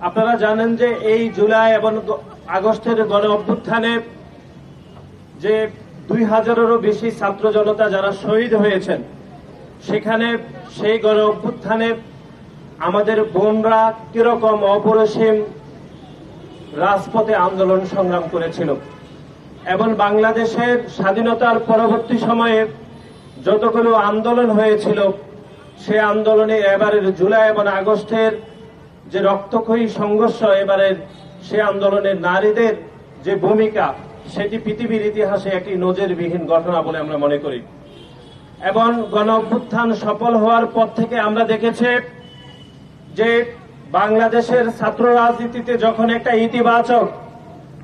আপনারা জানেন যে এই জুলাই এবং আগস্টের গণ অভ্যুত্থানে যে 2000-এরও বেশি ছাত্র জনতা যারা শহীদ হয়েছেন, সেখানে সেই গণ অভ্যুত্থানে আমাদের বোনরা কিরকম অপরিসীম রাজপথে আন্দোলন সংগ্রাম করেছিল এবং বাংলাদেশের স্বাধীনতার পরবর্তী সময়ে যতগুলো আন্দোলন হয়েছিল, সে আন্দোলনে এবারের জুলাই এবং আগস্টের যে রক্তক্ষয়ী সংঘর্ষ, এবারের সে আন্দোলনের নারীদের যে ভূমিকা, সেটি পৃথিবীর ইতিহাসে একটি নজিরবিহীন ঘটনা বলে আমরা মনে করি। এবং গণ অভ্যুত্থান সফল হওয়ার পর থেকে আমরা দেখেছি যে বাংলাদেশের ছাত্র রাজনীতিতে যখন একটা ইতিবাচক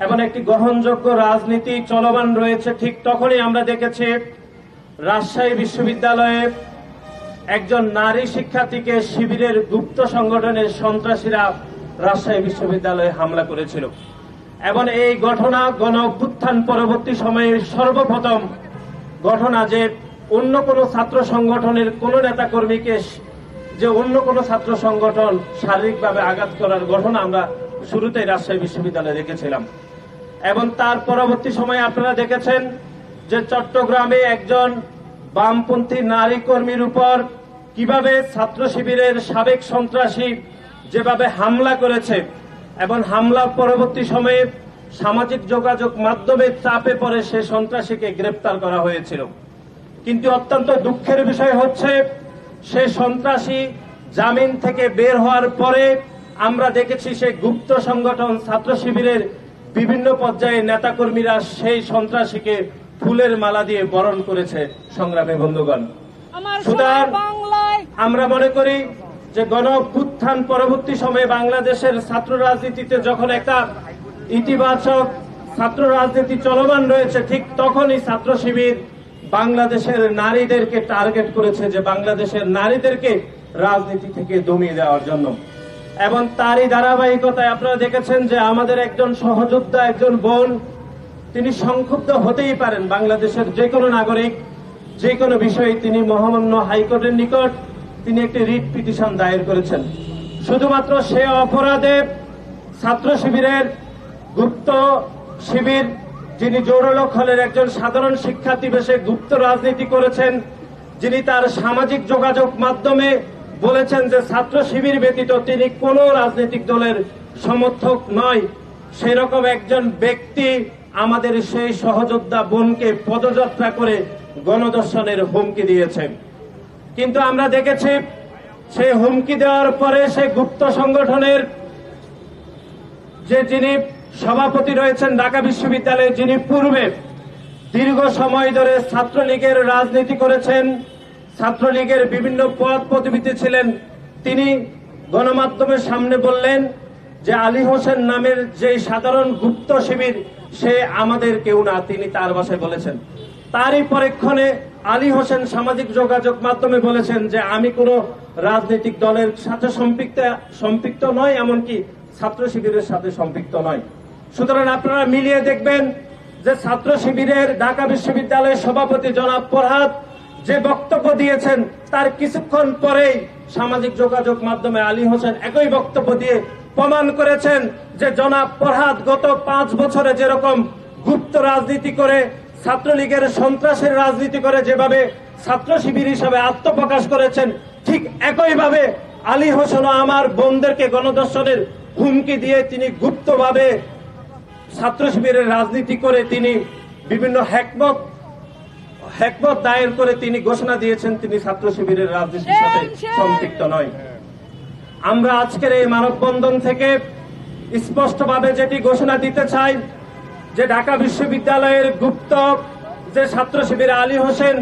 এবং একটি গ্রহণযোগ্য রাজনীতি চলমান রয়েছে, ঠিক তখনই আমরা দেখেছি রাজশাহী বিশ্ববিদ্যালয়ে একজন নারী শিক্ষার্থীকে শিবিরের গুপ্ত সংগঠনের সন্ত্রাসীরা রাজশাহী বিশ্ববিদ্যালয়ে হামলা করেছিল। এবং এই ঘটনা গণ অভ্যুত্থান পরবর্তী সময়ে সর্বপ্রথম ঘটনা যে অন্য কোনো ছাত্র সংগঠনের কোন নেতাকর্মীকে যে অন্য কোনো ছাত্র সংগঠন শারীরিকভাবে আঘাত করার ঘটনা আমরা শুরুতেই রাজশাহী বিশ্ববিদ্যালয়ে দেখেছিলাম। এবং তার পরবর্তী সময়ে আপনারা দেখেছেন যে চট্টগ্রামে একজন বামপন্থী নারী কর্মীর উপর কিভাবে ছাত্র শিবিরের সাবেক সন্ত্রাসী যেভাবে হামলা করেছে, এবং হামলার পরবর্তী সময়ে সামাজিক যোগাযোগ মাধ্যমে চাপে পড়ে সে সন্ত্রাসীকে গ্রেপ্তার করা হয়েছিল। কিন্তু অত্যন্ত দুঃখের বিষয় হচ্ছে, সে সন্ত্রাসী জামিন থেকে বের হওয়ার পরে আমরা দেখেছি সে গুপ্ত সংগঠন ছাত্র শিবিরের বিভিন্ন পর্যায়ে নেতাকর্মীরা সেই সন্ত্রাসীকে ফুলের মালা দিয়ে বরণ করেছে। সংগ্রামী বন্ধুগণ, সুতরাং আমরা মনে করি যে গণ অভ্যুত্থান পরবর্তী সময়ে বাংলাদেশের ছাত্র রাজনীতিতে যখন একটা ইতিবাচক ছাত্র রাজনীতি চলমান রয়েছে, ঠিক তখনই ছাত্র শিবির বাংলাদেশের নারীদেরকে টার্গেট করেছে, যে বাংলাদেশের নারীদেরকে রাজনীতি থেকে দমিয়ে দেওয়ার জন্য। এবং তারই ধারাবাহিকতায় আপনারা দেখেছেন যে আমাদের একজন সহযোদ্ধা, একজন বোন, তিনি সংক্ষুব্ধ হতেই পারেন। বাংলাদেশের যে কোনো নাগরিক যে কোনো বিষয়ে তিনি মহামান্য হাইকোর্টের নিকট তিনি একটি রিট পিটিশন দায়ের করেছেন। শুধুমাত্র সে অপরাধে ছাত্র শিবিরের গুপ্ত শিবির, যিনি জৌরলক হলের একজন সাধারণ শিক্ষার্থী বেশে গুপ্ত রাজনীতি করেছেন, যিনি তার সামাজিক যোগাযোগ মাধ্যমে বলেছেন যে ছাত্র শিবির ব্যতীত তিনি কোন রাজনৈতিক দলের সমর্থক নয়, সেরকম একজন ব্যক্তি আমাদের সেই সহযোদ্ধা বোনকে পদযাত্রা করে গণধর্ষণের হুমকি দিয়েছে। কিন্তু আমরা দেখেছি সে হুমকি দেওয়ার পরে সে গুপ্ত সংগঠনের যিনি সভাপতি রয়েছেন ঢাকা বিশ্ববিদ্যালয়ে, যিনি পূর্বে দীর্ঘ সময় ধরে ছাত্রলীগের রাজনীতি করেছেন, ছাত্রলীগের বিভিন্ন পদ পদবিতে ছিলেন, তিনি গণমাধ্যমের সামনে বললেন যে আলী হোসেন নামের যে সাধারণ গুপ্ত শিবির সে আমাদের কেউ না, তিনি তার ভাষায় বলেছেন। তারই পরক্ষণে আলী হোসেন সামাজিক যোগাযোগ মাধ্যমে বলেছেন যে আমি কোনো রাজনৈতিক দলের সাথে সম্পৃক্ত নয়, এমনকি ছাত্র শিবিরের সাথে সম্পৃক্ত নয়। সুতরাং আপনারা মিলিয়ে দেখবেন যে ছাত্র শিবিরের ঢাকা বিশ্ববিদ্যালয়ের সভাপতি জনাব ফরহাদ যে বক্তব্য দিয়েছেন, তার কিছুক্ষণ পরেই সামাজিক যোগাযোগ মাধ্যমে আলী হোসেন একই বক্তব্য দিয়ে প্রমাণ করেছেন যে জনাব ফরহাদ গত 5 বছরে যেরকম গুপ্ত রাজনীতি করে, ছাত্রলীগের সন্ত্রাসের রাজনীতি করে যেভাবে ছাত্র শিবির হিসাবে আত্মপ্রকাশ করেছেন, ঠিক একইভাবে আলী হোসেনও আমার বোনদেরকে গণধর্ষণের হুমকি দিয়ে তিনি গুপ্তভাবে ছাত্র শিবিরের রাজনীতি করে তিনি বিভিন্ন হেকমত দায়ের করে তিনি ঘোষণা দিয়েছেন তিনি ছাত্র শিবিরের রাজনীতির সাথে সম্পৃক্ত নয়। আমরা আজকের এই মানববন্ধন থেকে স্পষ্টভাবে যেটি ঘোষণা দিতে চাই যে ঢাকা বিশ্ববিদ্যালয়ের গুপ্ত যে ছাত্র শিবির আলী হোসেন,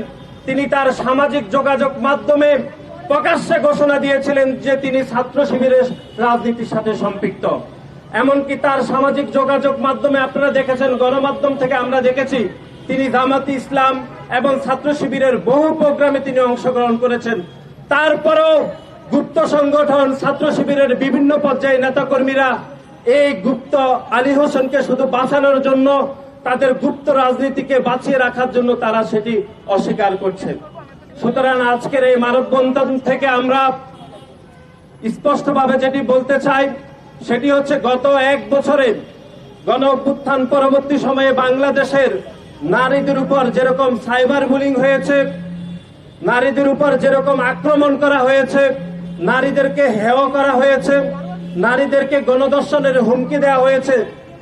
তিনি তার সামাজিক যোগাযোগ মাধ্যমে প্রকাশ্যে ঘোষণা দিয়েছিলেন যে তিনি ছাত্র শিবিরের রাজনীতির সাথে সম্পৃক্ত। এমনকি তার সামাজিক যোগাযোগ মাধ্যমে আপনারা দেখেছেন, গণমাধ্যম থেকে আমরা দেখেছি তিনি জামাতি ইসলাম এবং ছাত্র শিবিরের বহু প্রোগ্রামে তিনি অংশগ্রহণ করেছেন। তারপরেও গুপ্ত সংগঠন ছাত্র শিবিরের বিভিন্ন পর্যায়ে নেতাকর্মীরা এই গুপ্ত আলী হোসেনকে শুধু বাঁচানোর জন্য, তাদের গুপ্ত রাজনীতিকে বাঁচিয়ে রাখার জন্য তারা সেটি অস্বীকার করছে। সুতরাং আজকের এই মানববন্ধন থেকে আমরা স্পষ্টভাবে যেটি বলতে চাই সেটি হচ্ছে গত এক বছরে গণ অভ্যুত্থান পরবর্তী সময়ে বাংলাদেশের নারীদের উপর যেরকম সাইবার বুলিং হয়েছে, নারীদের উপর যেরকম আক্রমণ করা হয়েছে, নারীদেরকে হেয় করা হয়েছে, নারীদেরকে গণধর্ষণের হুমকি দেওয়া হয়েছে,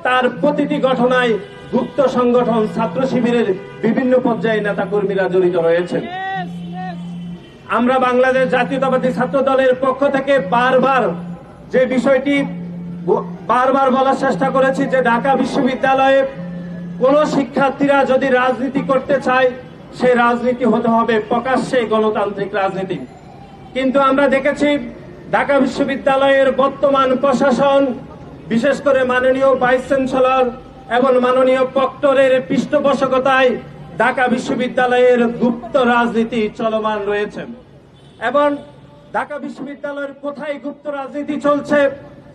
তার প্রতিটি ঘটনায় গুপ্ত সংগঠন ছাত্র শিবিরের বিভিন্ন পর্যায়ে নেতাকর্মীরা জড়িত রয়েছে। আমরা বাংলাদেশ জাতীয়তাবাদী ছাত্র দলের পক্ষ থেকে বারবার যে বিষয়টি বারবার বলার চেষ্টা করেছি যে ঢাকা বিশ্ববিদ্যালয়ে কোন শিক্ষার্থীরা যদি রাজনীতি করতে চায় সেই রাজনীতি হতে হবে প্রকাশ্যে গণতান্ত্রিক রাজনীতি। কিন্তু আমরা দেখেছি ঢাকা বিশ্ববিদ্যালয়ের বর্তমান প্রশাসন, বিশেষ করে মাননীয় ভাইস চ্যান্সেলর এবং মাননীয় প্রক্টরের পৃষ্ঠপোষকতায় ঢাকা বিশ্ববিদ্যালয়ের গুপ্ত রাজনীতি চলমান রয়েছে। এবং ঢাকা বিশ্ববিদ্যালয়ের কোথায় গুপ্ত রাজনীতি চলছে,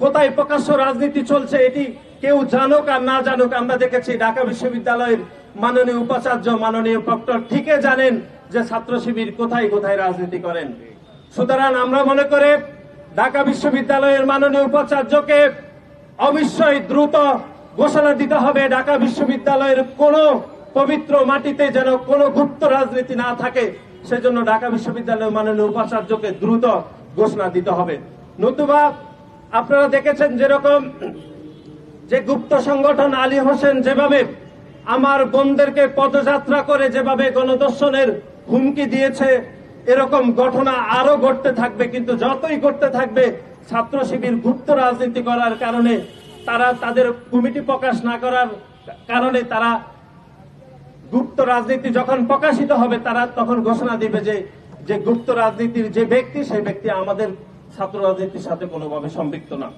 কোথায় প্রকাশ্য রাজনীতি চলছে, এটি কেউ জানুক আর না জানুক, আমরা দেখেছি ঢাকা বিশ্ববিদ্যালয়ের মাননীয় উপাচার্য, মাননীয় প্রক্টর ঠিকই জানেন যে ছাত্র শিবির কোথায় কোথায় রাজনীতি করেন। সুতরাং আমরা মনে করে ঢাকা বিশ্ববিদ্যালয়ের মাননীয় উপাচার্যকে অবশ্যই দ্রুত ঘোষণা দিতে হবে ঢাকা বিশ্ববিদ্যালয়ের কোন পবিত্র মাটিতে যেন কোনো গুপ্ত রাজনীতি না থাকে, সেজন্য ঢাকা বিশ্ববিদ্যালয়ের মাননীয় উপাচার্যকে দ্রুত ঘোষণা দিতে হবে। নতুবা আপনারা দেখেছেন যেরকম যে গুপ্ত সংগঠন আলী হোসেন যেভাবে আমার বোনদেরকে পদযাত্রা করে যেভাবে গণধর্ষণের হুমকি দিয়েছে, এরকম ঘটনা আরো ঘটতে থাকবে। কিন্তু যতই ঘটতে থাকবে ছাত্র শিবির গুপ্ত রাজনীতি করার কারণে, তারা তাদের কমিটি প্রকাশ না করার কারণে, তারা গুপ্ত রাজনীতি যখন প্রকাশিত হবে তারা তখন ঘোষণা দিবে যে গুপ্ত রাজনীতির যে ব্যক্তি, সেই ব্যক্তি আমাদের ছাত্র রাজনীতির সাথে কোনোভাবে সম্পৃক্ত না।